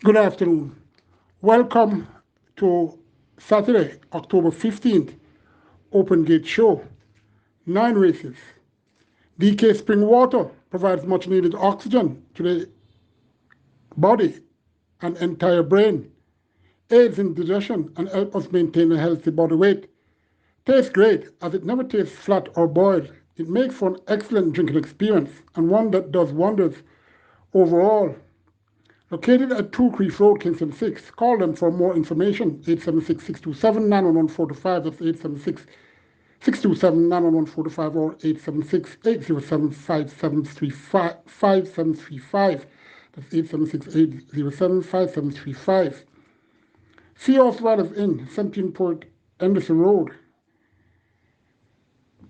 Good afternoon. Welcome to Saturday, October 15th, Open Gate Show. 9 races. DK Spring Water provides much needed oxygen to the body and entire brain, aids in digestion, and helps us maintain a healthy body weight. Tastes great as it never tastes flat or boiled. It makes for an excellent drinking experience and one that does wonders overall. Located at 2 Creek Road, Kingston 6. Call them for more information. 876-627-91145. That's 876-627-91145 or 876-807-5735. That's 876-807-5735. See Riders Inn, 17 Port Anderson Road,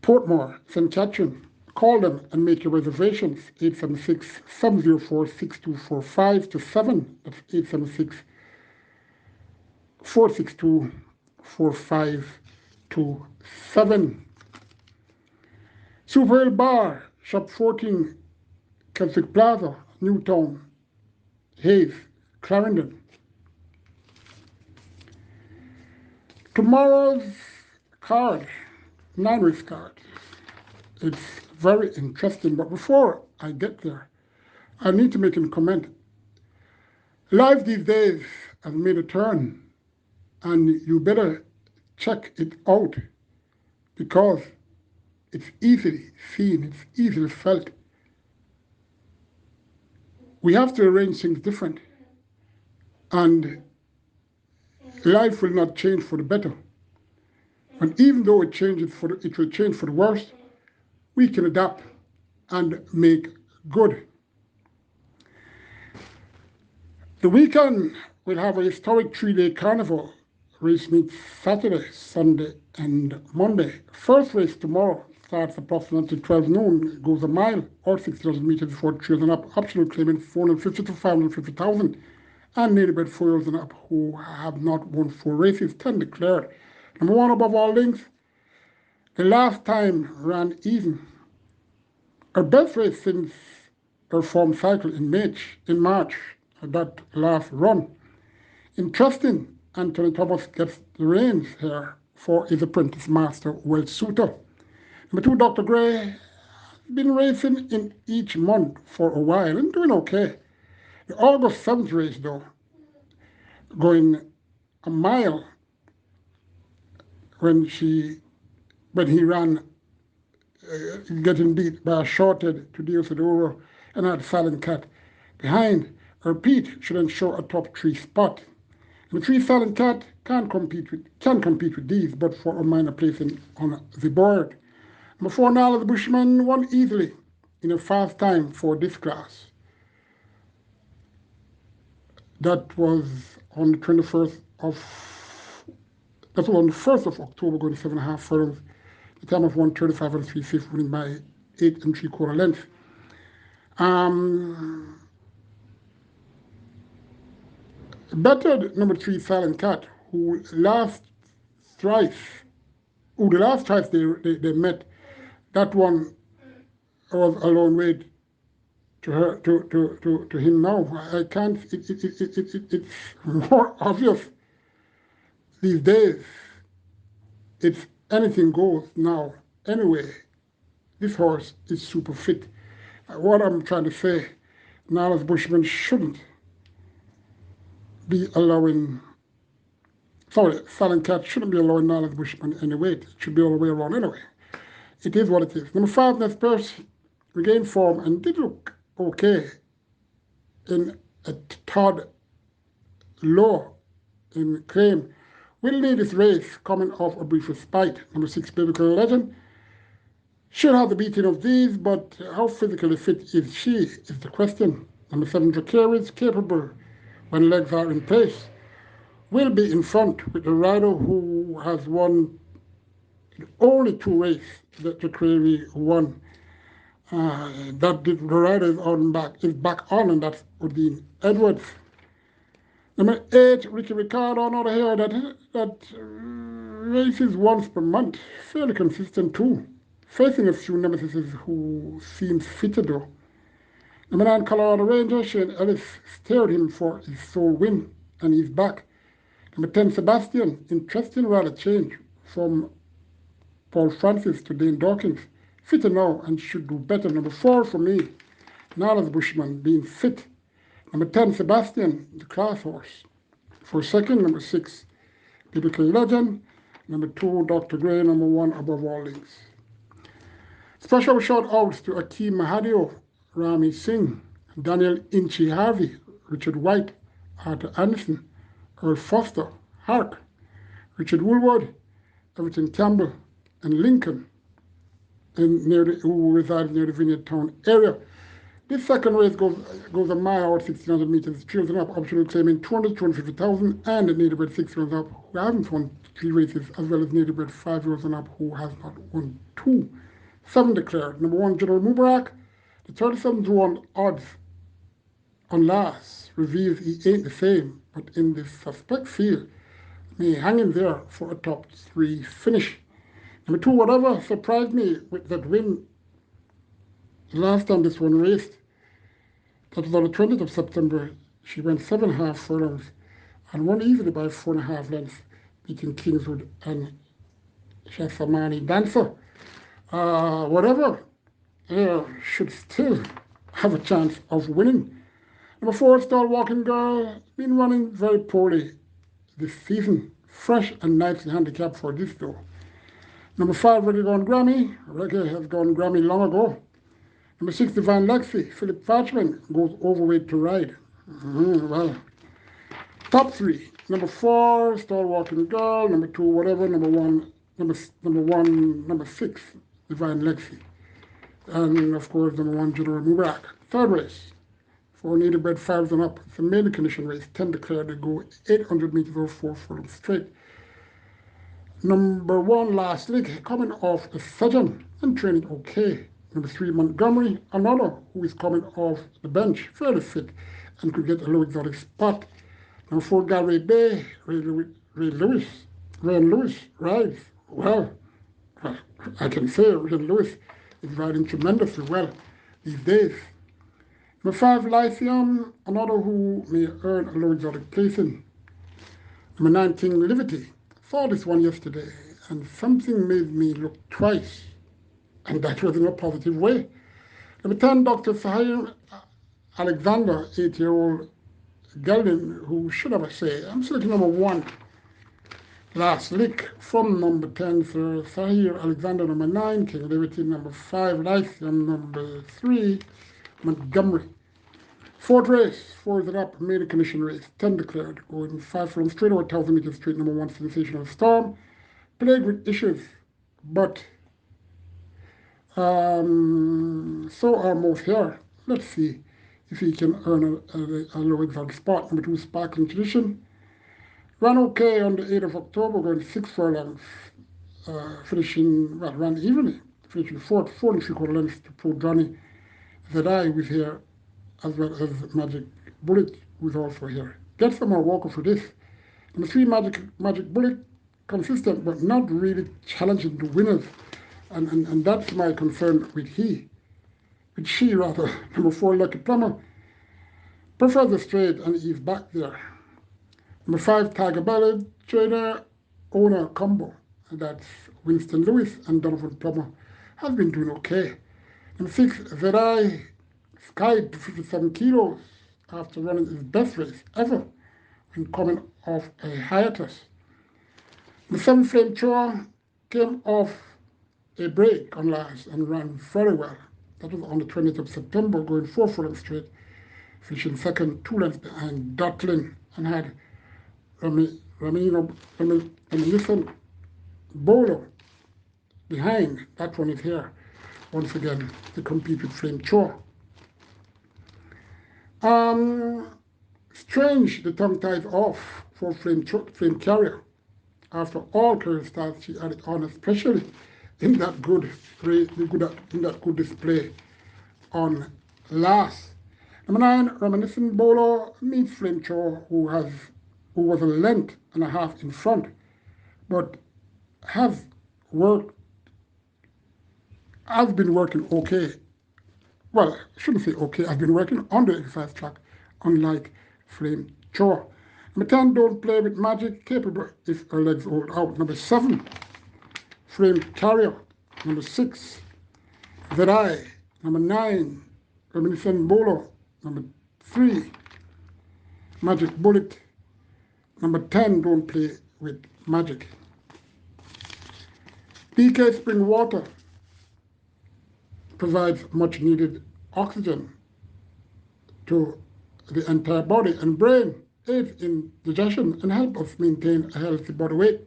Portmore, St. Catherine. Call them and make your reservations. 876-704-6245 to 7. That's 876-462-45 to 7. Super Hill Bar, Shop 14, Celtic Plaza, Newtown, Hayes, Clarendon. Tomorrow's card, 9-race card. It's very interesting, but before I get there, I need to make a comment. Life these days has made a turn, and you better check it out because it's easily seen, it's easily felt. We have to arrange things different, and life will not change for the better. And even though it will change for the worse, we can adapt and make good. The weekend will have a historic 3-day carnival. Race meets Saturday, Sunday, and Monday. First race tomorrow starts approximately 12 noon. It goes a mile or 6,000 meters before 3 years and up. Optional claiming 450 to 550,000. And native-bred 4-year-olds and up who have not won 4 races, 10 declared. Number 1 above all links, the last time ran even. Her best race since her form cycle in March, that last run. Interesting, Anthony Thomas gets the reins here for his apprentice master, Welsh Suitor. Number 2, Dr. Gray, has been racing in each month for a while and doing okay. The August 7th race, though, going a mile when he ran, getting beat by a shorted to Dio Sedoro and had Silent Cat behind. Her Pete should ensure a top 3 spot. The 3 Silent Cat can compete with these, but for a minor placing on the board. Number 4, Nala the Bushman won easily in a fast time for this class. That was on the 1st of October, going 7.5 furlongs. The time of 1:35 and 3/5, winning by 8 3/4 lengths. Bettered number 3 Silent Cat, who the last thrice they met, that one was a long way to him now. I can't. It's more obvious these days. It's anything goes now. Anyway, this horse is super fit. What I'm trying to say, Nala's Bushman shouldn't be allowing. Silent Cat shouldn't be allowing Nala's Bushman any weight. It should be all the way around anyway. It is what it is. Number 5, Nest Purse regained form and did look okay in a third low in claim. Will need this race coming off a brief respite. Number 6, Biblical Legend should have the beating of these, but how physically fit is she is the question. Number 7, Dracarys, capable when legs are in place, will be in front with the rider who has won only 2 races that Dracarys won. That the rider is back on, and that would be Edwards. Number 8, Ricky Ricardo, another here that races once per month, fairly consistent too. Facing a few nemesis who seems fitter though. Number 9, Colorado Ranger, Shane Ellis steered him for his sole win, and he's back. Number 10, Sebastian, interesting rather change from Paul Francis to Dane Dawkins. Fitter now and should do better. Number 4 for me, Nala's Bushman being fit. Number 10, Sebastian, the class horse. For second, number 6, Biblical Legend. Number 2, Dr. Gray. Number 1, Above All Things. Special shout outs to Akeem Mahadio, Rami Singh, Daniel Inchi Harvey, Richard White, Arthur Anderson, Earl Foster, Hark, Richard Woolward, Everton Campbell, and Lincoln, who reside near the Vineyard Town area. This second race goes a mile or 1,600 meters, 3 up, optional claiming 250,000, and a native bred 6 years up who haven't won 3 races, as well as native bred 5 years and up who has not won 2. 7 declared. Number 1, General Mubarak. The 37 to 1 odds on last reveals he ain't the same, but in this suspect field may hang in there for a top 3 finish. Number 2, Whatever surprised me with that win last time this one raced. That was on the 20th of September. She went 7.5 furlongs and won easily by 4.5 lengths, beating Kingswood and Shashamani Dancer. Whatever should still have a chance of winning. Number 4, Star Walking Girl, been running very poorly this season. Fresh and nicely handicapped for this though. Number 5, Reggae Gone Grammy. Reggae has gone Grammy long ago. Number 6, Divine Lexi. Philip Fatchman goes overweight to ride. Well, top 3. Number 4, Star Walking Girl. Number 2, Whatever. Number 1, number 6, Divine Lexi. And of course, number 1, General Mubarak. Third race, for native bred 5s and up. It's a maiden condition race. 10 declared to go 800 meters or 4 furlongs straight. Number 1, Last League, coming off a session and training okay. Number 3, Montgomery, another who is coming off the bench, fairly fit, and could get a low exotic spot. Number 4, Galway Bay, Ryan Lewis rides well. I can say Ryan Lewis is riding tremendously well these days. Number 5, Lyceum, another who may earn a low exotic placing. Number 19, Liberty. Saw this one yesterday, and something made me look twice, and that was in a positive way. Number 10, Dr. Sahir Alexander, 8-year-old gelding who should have a say. I'm selecting number 1, Last Lick. From number 10, Sir Sahir Alexander. Number 9, King Liberty. Number 5, Lyceum. Number 3, Montgomery. Fourth race, 4 is it up, maiden condition race, 10 declared, going 5 furlongs straight over 1,000 meters straight. Number 1, Sensational Storm, plagued with issues, but so are most here. Let's see if he can earn a low exotic spot. Number 2, Sparkling Tradition, ran okay on the 8th of October, going 6 furlongs, ran evenly, finishing 4 and 3/4 lengths to Pro Johnny Zedai, who is here, as well as Magic Bullet, who's also here. Get some more Walker for this. Number 3, Magic Bullet, consistent but not really challenging the winners. And that's my concern with she rather. Number 4, Lucky Plumber, prefers the straight and he's back there. Number 5, Tiger Belly, trainer, owner combo. And that's Winston Lewis and Donovan Plummer have been doing okay. Number 6, Zedai, Sky to 57 kilos after running his best race ever when coming off a hiatus. The 7, Flamethrower, came off a break on last and ran very well. That was on the 20th of September, going 4 furlongs straight, finishing second, 2 lengths behind Dotlin, and had Reminiscent Bowler behind. That one is here once again to compete with Flamethrower. Strange the tongue ties off for Flame Carrier. After all career starts, she added on, especially in that good display on last. Number 9, Reminiscent Bowler meets Flamethrower, who was a length and a half in front, but has been working okay well, I shouldn't say okay, I've been working on the exercise track, unlike Flame Chore. Number 10, don't play with magic, capable if her legs hold out. Number 7, Flame Carrier. Number 6, Zerai. Number 9, Reminiscent Bowler. Number 3, Magic Bullet. Number 10, don't play with magic. PK Spring Water provides much needed oxygen to the entire body and brain, aids in digestion and help us maintain a healthy body weight.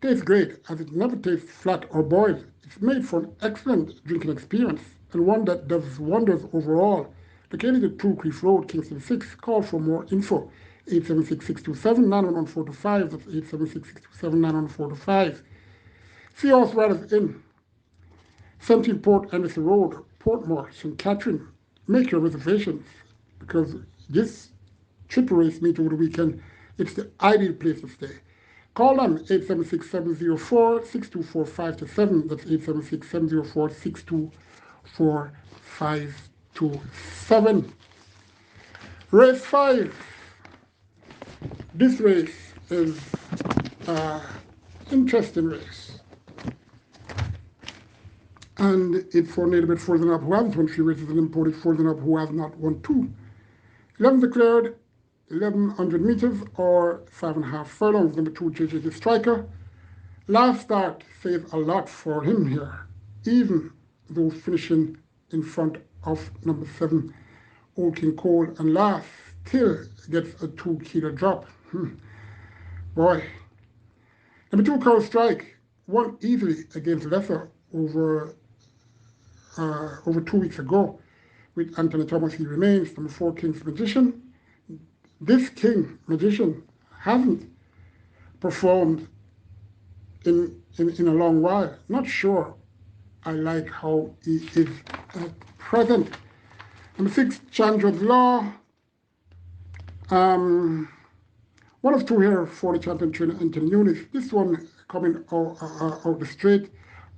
Tastes great as it never tastes flat or boiled. It's made for an excellent drinking experience and one that does wonders overall. Located at 2 Creef Road, Kingston 6. Call for more info. 876-627-91145. That's 876-627-91145. Seahorse Riders Inn, 17 Port Anderson Road, Portmore, St. Catherine. Make your reservations because this triple race meet over the weekend, it's the ideal place to stay. Call them 876-704-6245-7. That's 876-704-6245-7. Race 5. This race is an interesting race. And it's for a little bit further up who hasn't won 3 races and imported further up who has not won 2. 11 declared, 1100 meters or 5.5 furlongs. Number 2, JJ the Striker. Last start says a lot for him here, even though finishing in front of number 7, Old King Cole, and last still gets a 2-kilo drop. Boy. Number 2, Cow Strike, won easily against Lesser over 2 weeks ago. With Anthony Thomas, he remains. Number 4, King's Magician. This King Magician hasn't performed in a long while. Not sure I like how he is at present. Number 6, Chandra's Law. One of 2 here for the champion trainer, Anthony Nunes. This one coming out the straight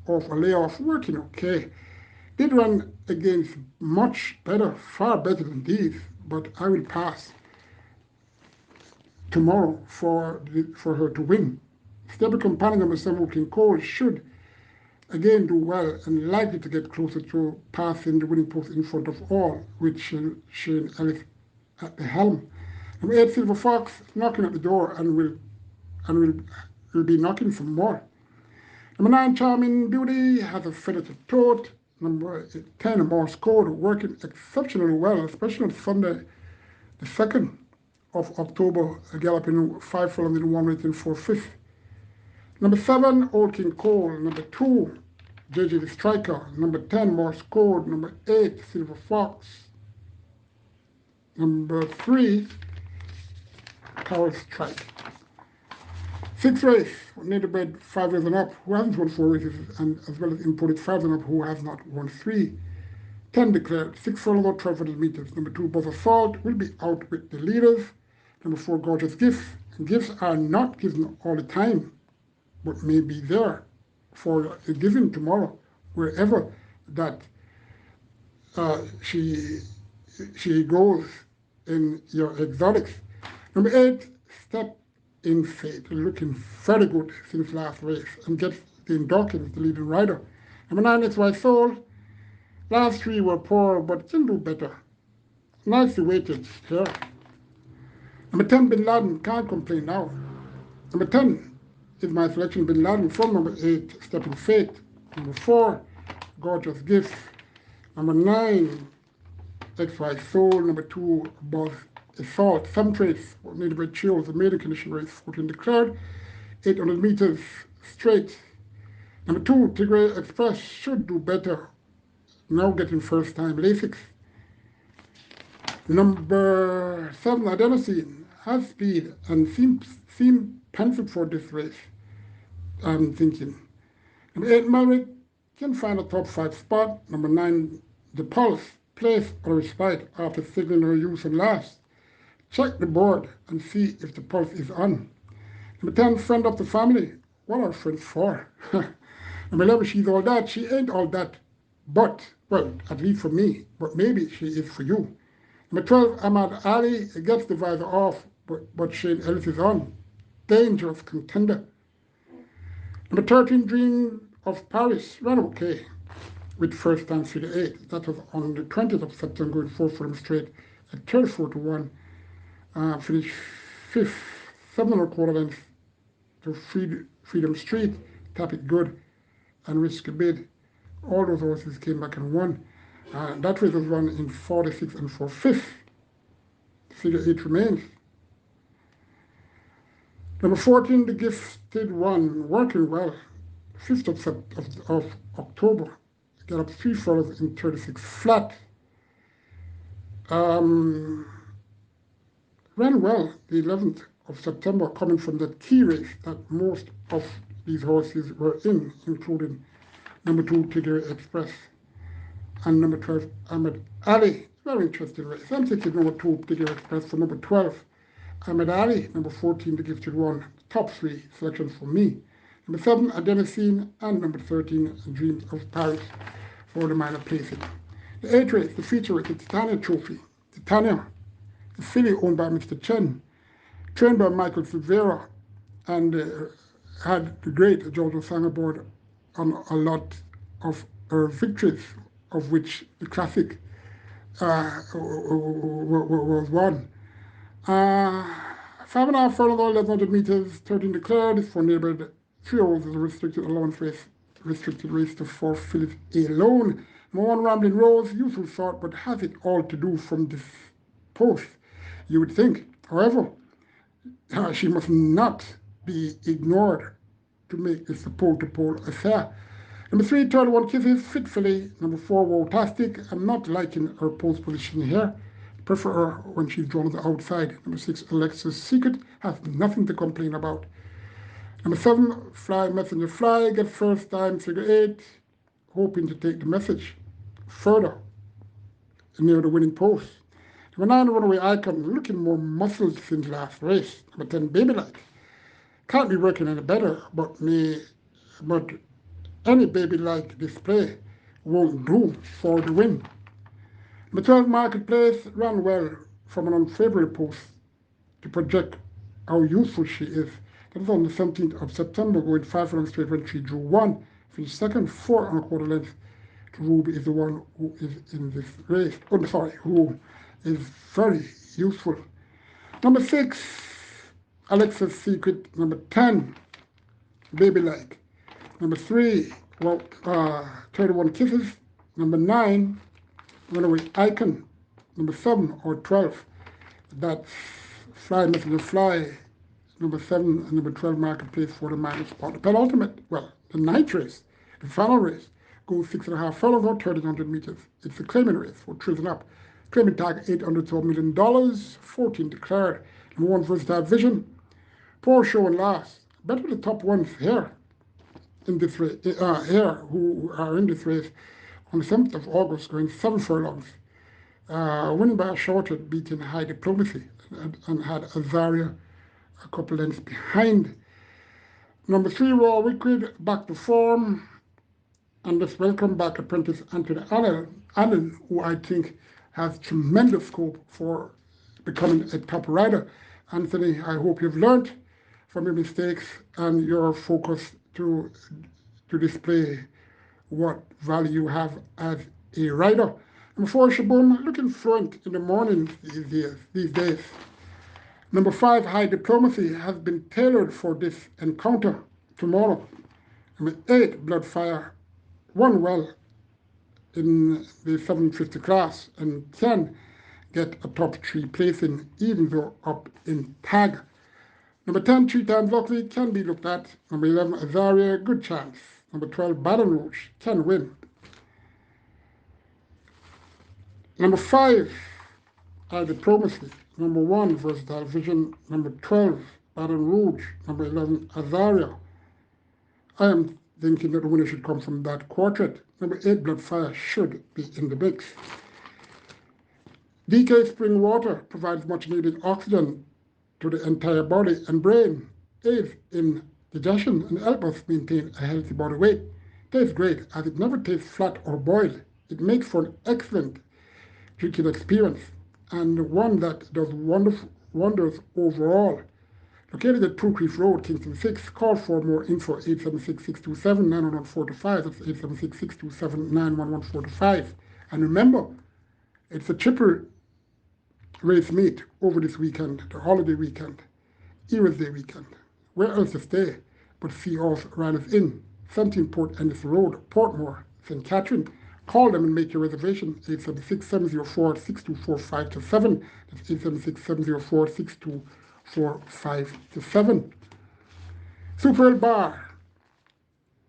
off a layoff, working okay. Did run against much better, far better than these, but I will pass tomorrow for her to win. Stable companion number 7, King Cole, should again do well and likely to get closer to passing the winning post in front of all, with Shane Ellis at the helm. Number 8, Silver Fox, knocking at the door and will be knocking some more. Number 9, Charming Beauty, has a feather to tote. Number 10, Morse Code, working exceptionally well, especially on Sunday, the 2nd of October, galloping 5 furlongs in 1 race in 4/5. Number 7, Old King Cole. Number 2, JJ the Striker. Number 10, Morse Code. Number 8, Silver Fox. Number 3, Cow Strike. 6th race, Native 5 years and up, who hasn't won 4 races, and as well as imported 5 and up, who has not won 3. 10 declared, 6 furlongs or 1200 meters. Number 2, Buzz Assault, will be out with the leaders. Number 4, Gorgeous Gifts. Gifts are not given all the time, but may be there for the giving tomorrow, wherever that she goes in your exotics. Number 8, Step in Faith, looking very good since last race and gets the Dawkins, the leading rider. Number 9, It's My Soul. Last 3 were poor, but can do better. Nicely weighted here. Number 10, Bin Laden, can't complain now. Number 10 is my selection, Bin Laden, from number 8, Step in Faith. Number 4, Gorgeous Gifts. Number 9, XY Soul. Number 2, Buzz Assault. 7th race, Native Red Chills, the maiden condition race, 14 declared, 800 meters straight. Number 2, Tigray Express, should do better, now getting first time Lasix. Number 7, Adenosine, has speed and seems penciled for this race, I'm thinking. Number 8, Malrick, can find a top 5 spot. Number 9, The Pulse, place on respite after signaling her use and last. Check the board and see if the pulse is on. Number 10, Friend of the Family. What are friends for? Number 11, She's All That. She ain't all that. but, well, at least for me, but maybe she is for you. Number 12, Ahmad Ali gets the visor off, but Shane Ellis is on. Dangerous contender. Number 13, Dream of Paris, ran okay with first time figure 8. That was on the 20th of September, going 4 for him straight at 34 to 1. Finished 5th, 7 1/4 lengths to Freedom Street, Tap It Good, and Risk a Bid. All those horses came back and won. That race was run in 46 and 4/5. Figure 8 remains. Number 14, The Gifted One, working well. 5th of October. Got up 3 furlongs in 36 flat. Ran well the 11th of September, coming from that key race that most of these horses were in, including number 2, Tigger Express, and number 12, Ahmed Ali. Very interesting race. I'm taking number 2, Tigger Express, for number 12, Ahmed Ali. Number 14, The Gifted One. Top 3 selections for me. Number 7, Adenosine, and number 13, Dreams of Paris for the minor placing. The 8th race, the feature race, the Titania Trophy. Titania, the filly owned by Mr. Chen, trained by Michael Silvera, and had the great Giorgio Sang aboard on a lot of her victories, of which the classic was one. 5.5 furlongs, 1,100 meters, 13 declared for neighbored 3 hours is a restricted allowance race, restricted race to 4 fillies alone. Number 1, Rambling Rose, useful sort, but has it all to do from this post, you would think. However, she must not be ignored to make this a pole-to-pole affair. Number 3, 31 Kisses, fitfully. Number 4, Wowtastic. I'm not liking her post position here. Prefer her when she's drawn to the outside. Number 6, Alexa's Secret, has nothing to complain about. Number 7, Fly Messenger Fly, gets first time figure 8, hoping to take the message further near the winning post. Number 9, Runaway Icon, looking more muscled since last race. Number 10, Baby Light. Can't be working any better, but any baby-like display won't do for the win. Number 12, Marketplace, ran well from an unfavorable post to project how useful she is. That was on the 17th of September, going 5 furlongs straight when she drew 1. Finished second, 4 1/4 lengths. Ruby is the one who is in this race. Who is very useful. Number 6, Alexa's Secret. Number 10, Baby Like. Number 3, 31 Kisses. Number 9, Runaway Icon. Number 7 or 12, that's Fly Messenger Fly. Number 7 and number 12, Marketplace for the minor spot. The penultimate, the night race, the final race, goes 6.5 furlongs or 1,300 meters. It's a claiming race for Tristan Up. Claiming tag $812 million, 14 declared. Number 1, Versatile Vision. Poor show and last. Better the top ones here in this race, who are in this race on the 7th of August, going 7 furlongs. Winning by a shorted, beating High Diplomacy, and had Azaria a couple lengths behind. Number 3, Raw Liquid, back to form. And let's welcome back apprentice Anthony Allen, who I think has tremendous scope for becoming a top rider. Anthony, I hope you've learned from your mistakes and you're focused to display what value you have as a rider. Number 4, Shaboom, looking fluent in the mornings these days. Number 5, High Diplomacy, has been tailored for this encounter tomorrow. Number 8, Bloodfire, won well in the 750 class and can get a top 3 placing, even though up in tag. Number 10, 3 Times Lucky, can be looked at. Number 11, Azaria, good chance. Number 12, Baton Rouge, can win. Number 5, Diplomacy. Number 1, Versatile Vision. Number 12, Baton Rouge. Number 11, Azaria. I am thinking that the winner should come from that quartet. Number 8, Bloodfire, should be in the mix. DK Spring Water provides much needed oxygen to the entire body and brain, aids in digestion, and helps us maintain a healthy body weight. Tastes great as it never tastes flat or boiled. It makes for an excellent drinking experience and one that does wonderful wonders overall. Located at Tuncliffe Road, Kingston 6, call for more info 876-627-91145. That's 876-627-91145. And remember, it's a triple race meet over this weekend, the holiday weekend, Eras Day weekend. Where else to stay but Seahorse Riders Inn, 17 Port Ennis Road, Portmore, St. Catherine. Call them and make your reservation, 876-704-6245-7. That's 876-704-6245-7. Super Bar,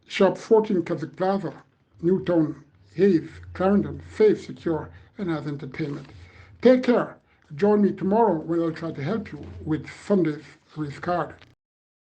Shop 14 Keswick Plaza, Newtown, Hayes, Clarendon, safe, secure, and has entertainment. Take care. Join me tomorrow when I'll try to help you with Sunday's race card.